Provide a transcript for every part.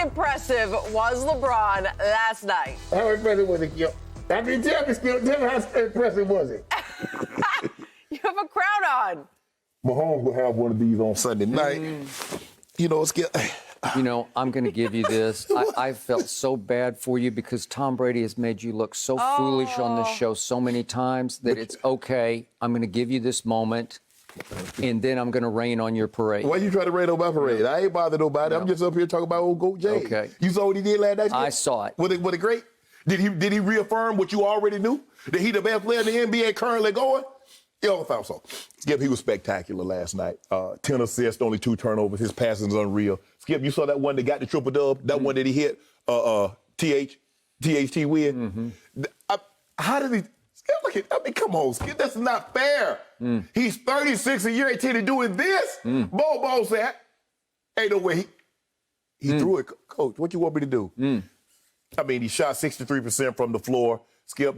impressive was LeBron last night? How impressive was it, Skip? I mean, tell me how impressive was it? You have a crown on. Mahomes will have one of these on Sunday night. You know, Skip. You know, I'm going to give you this. I felt so bad for you because Tom Brady has made you look so foolish on this show so many times that it's okay. I'm going to give you this moment, and then I'm going to rain on your parade. Why you try to rain on my parade? I ain't bothered nobody. No. I'm just up here talking about old Goat James. Okay. You saw what he did last night? I saw it. Was it great? Did he reaffirm what you already knew? That he the best player in the NBA currently going? Yeah, I thought so. Skip, he was spectacular last night. 10 assists, only 2 turnovers. His passing is unreal. Skip, you saw that one that got the triple dub, that one that he hit, THT win. How did he? Skip, look at, I mean, come on, Skip, that's not fair. He's 36 a year, 18 doing this. Bobo said, ain't no way he threw it. Coach, what you want me to do? I mean, he shot 63% from the floor. Skip,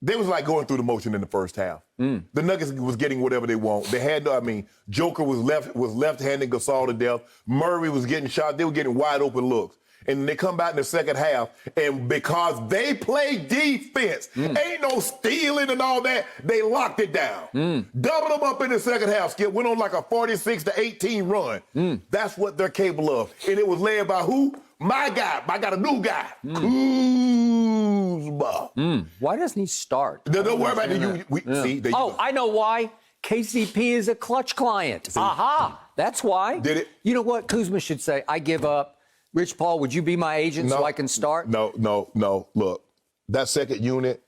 they was like going through the motion in the first half. The Nuggets was getting whatever they want. They had no, I mean, Joker was left-handed Gasol to death. Murray was getting shot. They were getting wide open looks. And they come back in the second half, and because they play defense, ain't no stealing and all that, they locked it down. Doubled them up in the second half. Skip went on like a 46-18 run. That's what they're capable of. And it was led by who? My guy. I got a new guy. Kuzma. Why doesn't he start? Don't worry about it. See, there you go. I know why. KCP is a clutch client. See? Aha. That's why. Did it? You know what Kuzma should say? I give up. Rich Paul, would you be my agent so I can start? No. Look, that second unit,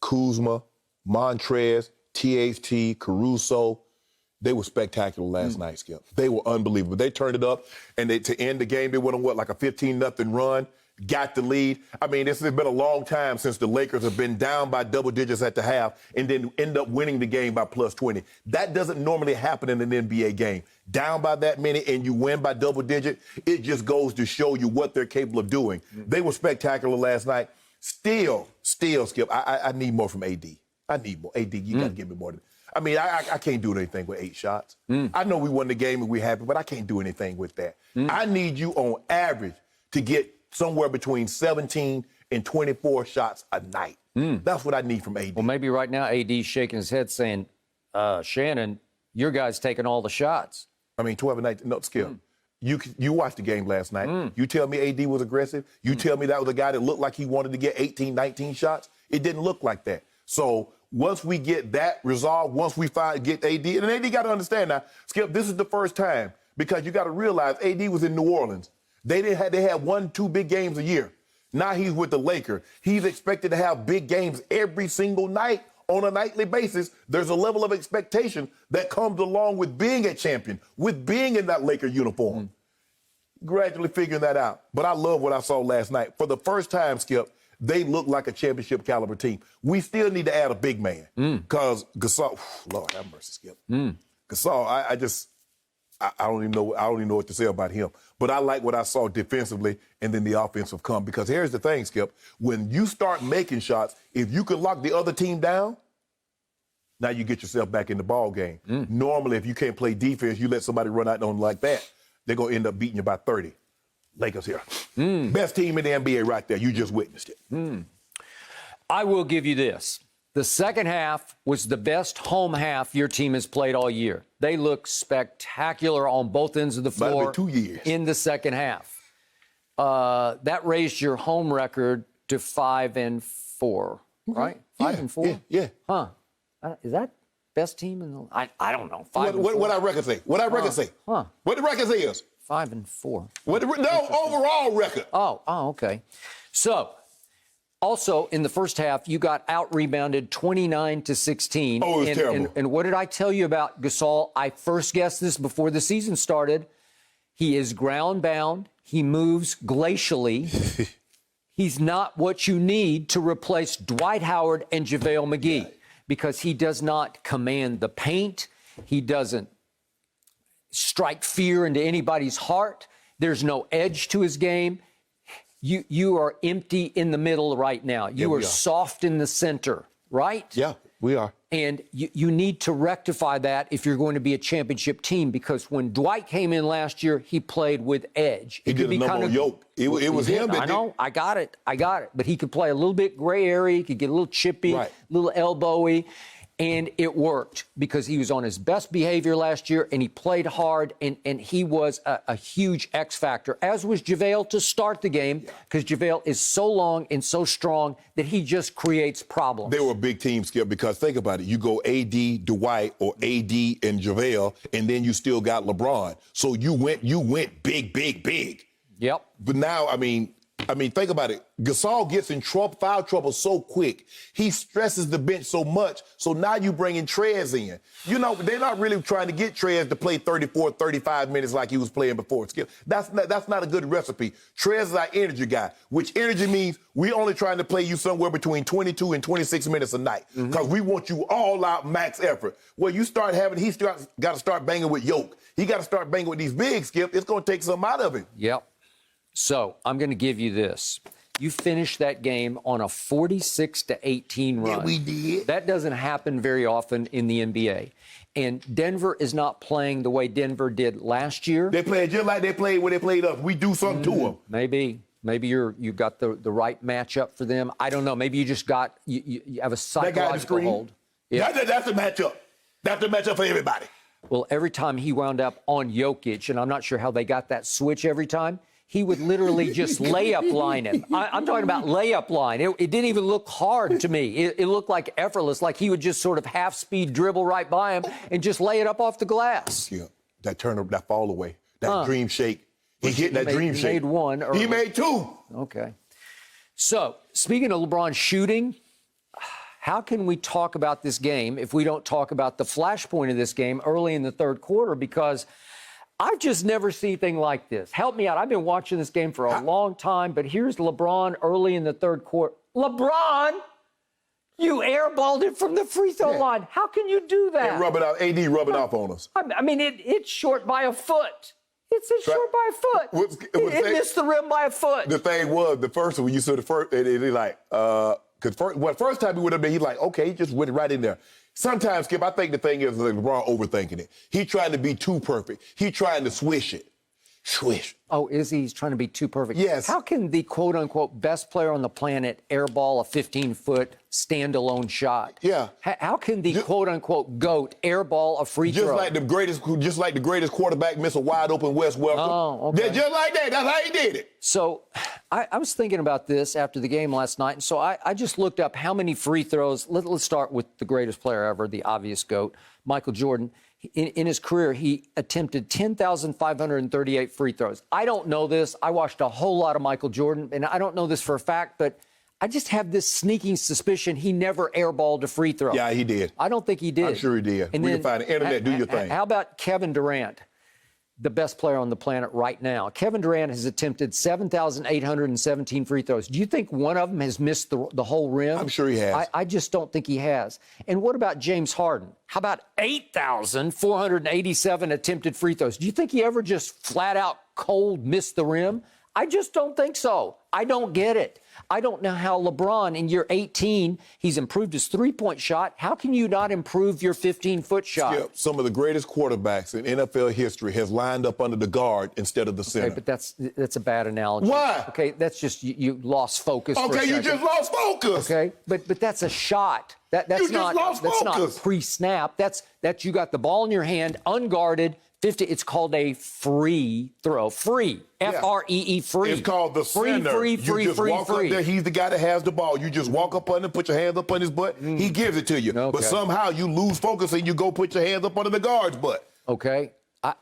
Kuzma, Montrez, THT, Caruso, they were spectacular last night, Skip. They were unbelievable. They turned it up, and to end the game, they went on, like a 15-0 run, got the lead. I mean, this has been a long time since the Lakers have been down by double digits at the half and then end up winning the game by plus 20. That doesn't normally happen in an NBA game. Down by that many and you win by double digit, it just goes to show you what they're capable of doing. They were spectacular last night. Still, Skip, I need more from AD. I need more. AD, you got to give me more. I mean, I can't do anything with 8 shots. I know we won the game and we're happy, but I can't do anything with that. I need you on average to get somewhere between 17 and 24 shots a night. That's what I need from AD. Well, maybe right now AD's shaking his head saying, Shannon, your guy's taking all the shots. I mean, 12 a night, no, Skip. You watched the game last night. You tell me AD was aggressive. You tell me that was a guy that looked like he wanted to get 18, 19 shots. It didn't look like that. So once we get that resolved, once we get AD, and AD got to understand now, Skip, this is the first time because you got to realize AD was in New Orleans. They had 1-2 big games a year. Now he's with the Lakers. He's expected to have big games every single night on a nightly basis. There's a level of expectation that comes along with being a champion, with being in that Laker uniform. Gradually figuring that out. But I love what I saw last night. For the first time, Skip, they look like a championship caliber team. We still need to add a big man because Gasol, Lord have mercy, Skip. Gasol, I don't even know what to say about him. But I like what I saw defensively and then the offensive come. Because here's the thing, Skip. When you start making shots, if you can lock the other team down, now you get yourself back in the ball game. Normally, if you can't play defense, you let somebody run out on like that, they're going to end up beating you by 30. Lakers here. Best team in the NBA right there. You just witnessed it. I will give you this. The second half was the best home half your team has played all year. They look spectacular on both ends of the floor 2 years. in the second half. That raised your home record to 5-4, right? 5-4? Yeah. Huh. Is that best team in the... I don't know. 5-4. What our record say? What our record say? What the record say is? 5-4. Overall record. Oh, okay. So... Also, in the first half, you got out-rebounded 29-16. Oh, it was terrible. And what did I tell you about Gasol? I first guessed this before the season started. He is ground-bound. He moves glacially. He's not what you need to replace Dwight Howard and JaVale McGee because he does not command the paint. He doesn't strike fear into anybody's heart. There's no edge to his game. You are empty in the middle right now. You are soft in the center, right? Yeah. We are. And you need to rectify that if you're going to be a championship team, because when Dwight came in last year, he played with edge. He did a number on Yoke. It was him that I know. I got it. But he could play a little bit gray area. He could get a little chippy, a little elbowy. And it worked because he was on his best behavior last year, and he played hard, and he was a huge X factor, as was JaVale to start the game, because JaVale is so long and so strong that he just creates problems. They were a big team, Skip, because think about it. You go AD, Dwight, or AD and JaVale, and then you still got LeBron. So you went big. Yep. But now, I mean, think about it. Gasol gets in foul trouble so quick. He stresses the bench so much. So now you bringing Trez in. You know, they're not really trying to get Trez to play 34, 35 minutes like he was playing before. That's not a good recipe. Trez is our energy guy, which energy means we only trying to play you somewhere between 22 and 26 minutes a night because we want you all out max effort. Well, he's got to start banging with Yoke. He got to start banging with these big, Skip. It's going to take something out of him. Yep. So I'm going to give you this. You finished that game on a 46-18 run. Yeah, we did. That doesn't happen very often in the NBA. And Denver is not playing the way Denver did last year. They played just like they played when they played us. We do something to them. Maybe you got the right matchup for them. I don't know. Maybe you just got you have a psychological hold. Yeah. That's the matchup. That's the matchup for everybody. Well, every time he wound up on Jokic, and I'm not sure how they got that switch every time, he would literally just layup line him. I'm talking about layup line. It didn't even look hard to me. It looked like effortless, like he would just sort of half-speed dribble right by him and just lay it up off the glass. Yeah, that turn, that fall away, that dream shake. He hit that dream shake. He made one. Early. He made two. Okay. So, speaking of LeBron shooting, how can we talk about this game if we don't talk about the flashpoint of this game early in the third quarter? Because I've just never seen anything like this. Help me out. I've been watching this game for a long time, but here's LeBron early in the third quarter. LeBron, you airballed it from the free throw line. How can you do that? And rub it out. AD rubbing off on us. I mean, it's short by a foot. It's short by a foot. It missed the rim by a foot. The thing was, the first one, you saw the first, and he like, because first time he went up there, he's like, okay, he just went right in there. Sometimes, Skip, I think the thing is like LeBron overthinking it. He trying to be too perfect. He trying to swish it. Swish. Oh, is he? He's trying to be too perfect? Yes. How can the quote-unquote best player on the planet airball a 15-foot standalone shot? Yeah. How can the quote-unquote GOAT airball a free throw? Just like the greatest quarterback miss a wide-open Wes Welker. Oh, okay. Just like that. That's how he did it. So I was thinking about this after the game last night, and so I just looked up how many free throws. Let's start with the greatest player ever, the obvious GOAT, Michael Jordan. In his career, he attempted 10,538 free throws. I don't know this. I watched a whole lot of Michael Jordan, and I don't know this for a fact, but I just have this sneaking suspicion he never airballed a free throw. Yeah, he did. I don't think he did. I'm sure he did. And we then, can find the internet. Do your thing. How about Kevin Durant, the best player on the planet right now? Kevin Durant has attempted 7,817 free throws. Do you think one of them has missed the whole rim? I'm sure he has. I just don't think he has. And what about James Harden? How about 8,487 attempted free throws? Do you think he ever just flat out cold missed the rim? I just don't think so. I don't get it. I don't know how LeBron, in year 18, he's improved his three-point shot. How can you not improve your 15-foot shot? Yeah, some of the greatest quarterbacks in NFL history has lined up under the guard instead of the center. Okay, but that's a bad analogy. Why? Okay, that's just you lost focus. Okay, for a second. you just lost focus. Okay, but that's a shot. That's not pre-snap. That's you got the ball in your hand, unguarded. 50. It's called a free throw. Free. F-R-E-E. Free. It's called the center. Free. You just walk up there. He's the guy that has the ball. You just walk up on him, put your hands up on his butt. He gives it to you. Okay. But somehow you lose focus and you go put your hands up under the guard's butt. Okay.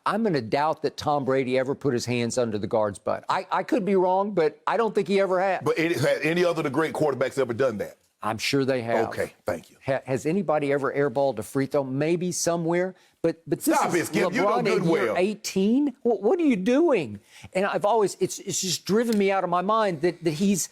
I'm going to doubt that Tom Brady ever put his hands under the guard's butt. I could be wrong, but I don't think he ever has. But has any other of the great quarterbacks ever done that? I'm sure they have. Okay, thank you. Has anybody ever airballed a free throw? Maybe somewhere. But this Stop is it, Skip. LeBron in year 18. What are you doing? And it's just driven me out of my mind that he's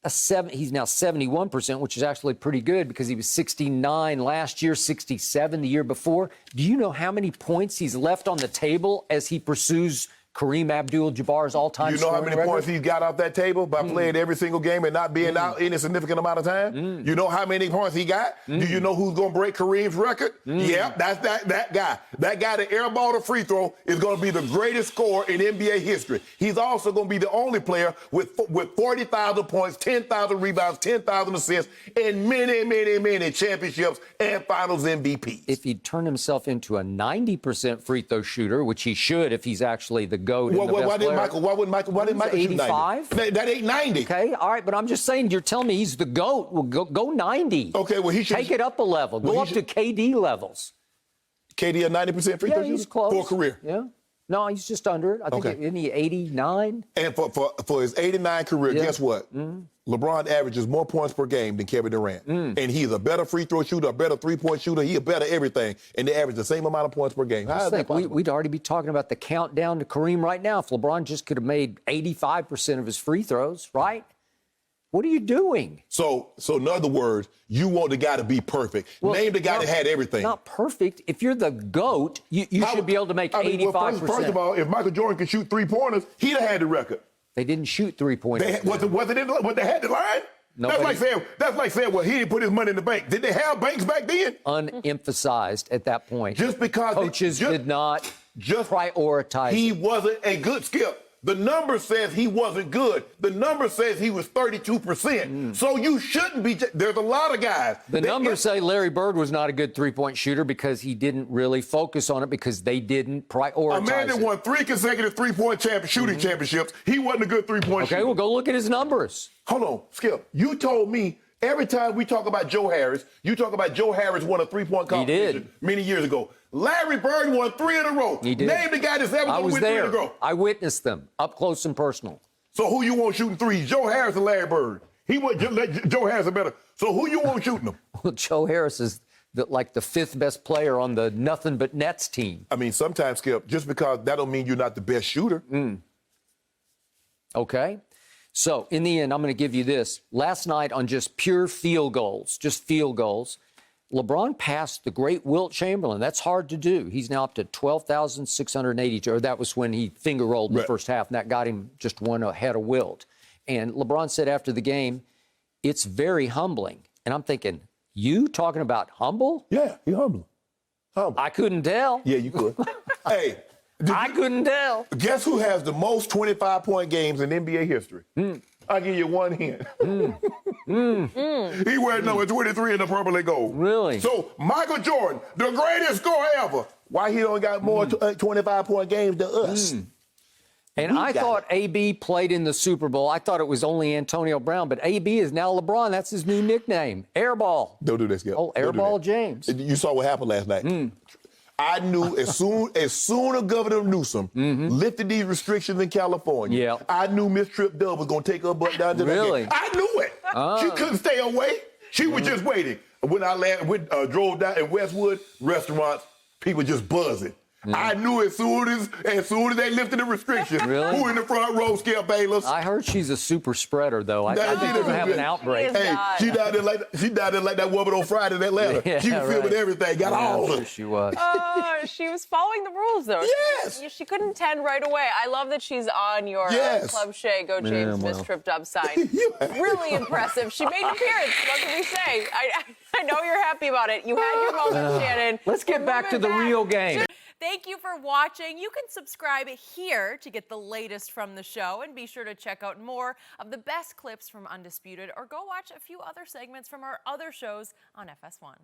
he's now 71%, which is actually pretty good because he was 69 last year, 67 the year before. Do you know how many points he's left on the table as he pursues Kareem Abdul-Jabbar's all-time You know how scoring many record? points he's got off that table by playing every single game and not being out any significant amount of time? You know how many points he got? Do you know who's going to break Kareem's record? Yep, that's that guy. That guy that airballed a free throw is going to be the greatest scorer in NBA history. He's also going to be the only player with 40,000 points, 10,000 rebounds, 10,000 assists, and many championships and finals MVPs. If he'd turn himself into a 90% free throw shooter, which he should if he's actually the GOAT and the best player. Why didn't Michael shoot 85? 90? That ain't 90. Okay, all right, but I'm just saying, you're telling me he's the GOAT. Well, go 90. Okay, well, he should take it up a level. Well, Go up to KD levels. KD a 90% free throw he's shooter close. for a career. Yeah. No, he's just under it. I think isn't he 89? And for his 89 career, guess what? LeBron averages more points per game than Kevin Durant. And he's a better free throw shooter, a better three-point shooter. He's a better everything. And they average the same amount of points per game. How is that possible? We'd already be talking about the countdown to Kareem right now if LeBron just could have made 85% of his free throws, right? What are you doing? So in other words, you want the guy to be perfect. Well, Name the guy that had everything. Not perfect. If you're the GOAT, you should be able to make 85%. Well, first of all, if Michael Jordan could shoot three-pointers, he'd have had the record. They didn't shoot three-pointers. Was it they had the line? Nobody. That's like saying, well, he didn't put his money in the bank. Did they have banks back then? Unemphasized at that point. Just because coaches did not prioritize. He wasn't a good skip. The number says he wasn't good. The number says he was 32%. So you shouldn't be. There's a lot of guys. The numbers say Larry Bird was not a good three-point shooter because he didn't really focus on it because they didn't prioritize A man that won 3 consecutive three-point shooting championships, he wasn't a good three-point shooter. Okay, well, go look at his numbers. Hold on, Skip. You told me every time we talk about Joe Harris, you talk about Joe Harris won a three-point competition many years ago. Larry Bird won 3 in a row. He did. Name the guy that's ever going to win 3 in a row. I witnessed them up close and personal. So who you want shooting threes? Joe Harris or Larry Bird? He would Joe Harris is better. So who you want shooting them? Well, Joe Harris is like the 5th best player on the nothing but nets team. I mean, sometimes, Skip, just because that don't mean you're not the best shooter. Okay. So in the end, I'm going to give you this. Last night on just pure field goals, LeBron passed the great Wilt Chamberlain. That's hard to do. He's now up to 12,682. Or that was when he finger rolled in the first half, and that got him just one ahead of Wilt. And LeBron said after the game, it's very humbling. And I'm thinking, you talking about humble? Yeah, he's humble. I couldn't tell. Yeah, you could. Hey. I couldn't tell. Guess who has the most 25-point games in NBA history? I'll give you one hint. He wears number 23 in the purple and gold. Really? So Michael Jordan, the greatest scorer ever, why he don't got more 25-point games than us? And I thought AB played in the Super Bowl. I thought it was only Antonio Brown, but AB is now LeBron. That's his new nickname, Airball. Don't do this, Skip. Oh, Airball James. You saw what happened last night. I knew as soon as Governor Newsom lifted these restrictions in California, I knew Miss Tripp Dove was going to take her butt down to the game. I knew it. She couldn't stay away. She was just waiting. When I drove down in Westwood, restaurants, people just buzzing. I knew as soon as they lifted the restrictions, who in the front row, Skip Bayless. I heard she's a super spreader, though. I think she's going to have an outbreak. Hey, she died there like that woman on Friday in Atlanta. She was filming everything, got all of it. She was. She was following the rules, though. Yes. She couldn't tend right away. I love that she's on your Club Shea, Go James, Miss Tripped Up sign. Really impressive. She made an appearance. What can we say? I know you're happy about it. You had your moment, Shannon. Let's get back to the real game. Thank you for watching. You can subscribe here to get the latest from the show, and be sure to check out more of the best clips from Undisputed, or go watch a few other segments from our other shows on FS1.